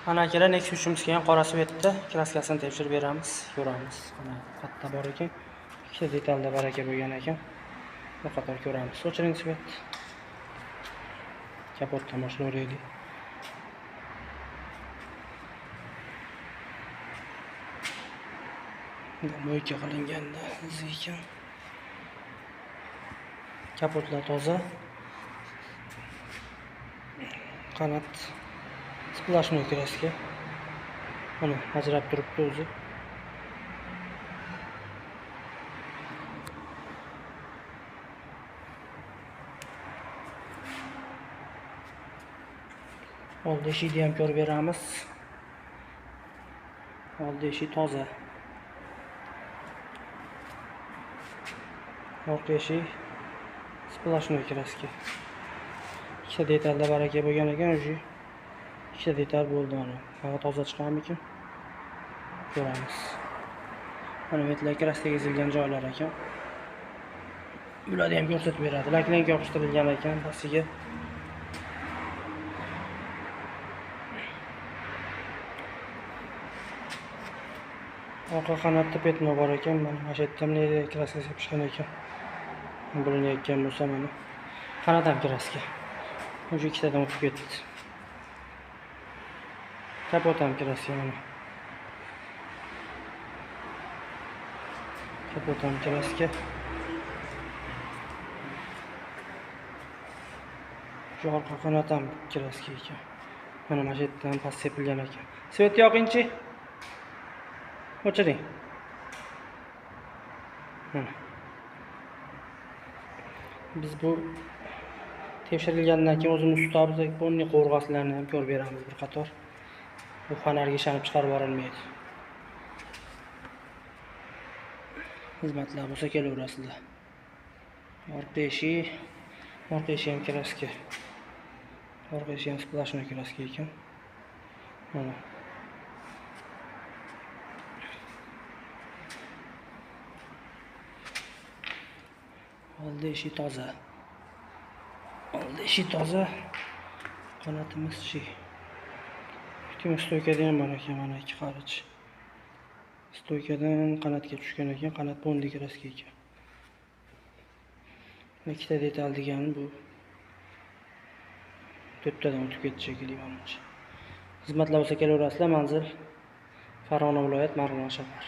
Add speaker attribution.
Speaker 1: Ana akalar, Nexus'imiz kelgan qora svetda kraskasini tekshirib beramiz, ko'ramiz. Mana katta bor ekan, ikkita detalda baraka bo'lgan ekan. Bir qator ko'ramiz. O'chiring svet. Kapotdan boshlaylik. Mo'yka qilinganda izi ekan. Kapotlar toza. Qanot splashnoy kraska. Mana ajrab turibdi o'zi. Oldi eshikni ham ko'rib beramiz. Oldi eshik toza. Orqa eshik splashnoy kraska. Ikkita detalda baraka bo'lgan ekan, o'sha ikkita detal bo'ldi mana. Havo toza chiqarmikan? Ko'ramiz. Mana metlar kraskaga ezilgan joylar ekan. Bularni ham ko'rsatib beradi. Laklanka yopishtirilgan ekan pastiga. Orqa qanotda petno bor ekan, mana shu yerda ham kraska sepishgan ekan. Bilinayotgan bo'lsa mana. Qanot ham kraska. O'sha ikkitadan o'tib ketdi. Kapot ham kraska mana. Kapot ham kraska. Shu orqa qanot ham kraska ekan. Mana shu yerdan past sepilgan ekan. Svet yoqinchi. O'chiring. Biz bu tekshirilgandan keyin o'zimiz tutamiz, bunday qo'rg'oslarni ham ko'rib beramiz bir qator. Bu fonarga ishonib chiqarib yuborilmaydi. Xizmatlar bo'lsa kelaverasizlar. Orqa eshik ham kraska. Orqa eshik ham splashnoy kraska ekan. Mana. Oldi eshik toza. Oldi eshik toza. Qanotimiz chi. Ikkimiz stoykada ham bor ekan, mana ikki qarich. Stoykadan qanotga tushgan ekan, qanot bondi kraska ekan. Ikkita detal degani bu. To'rttadan o'tib ketdi shekilli menimcha. Xizmatlar bo'lsa kelaverasizlar. Manzil Farg'ona viloyat Marg'ilon shahar.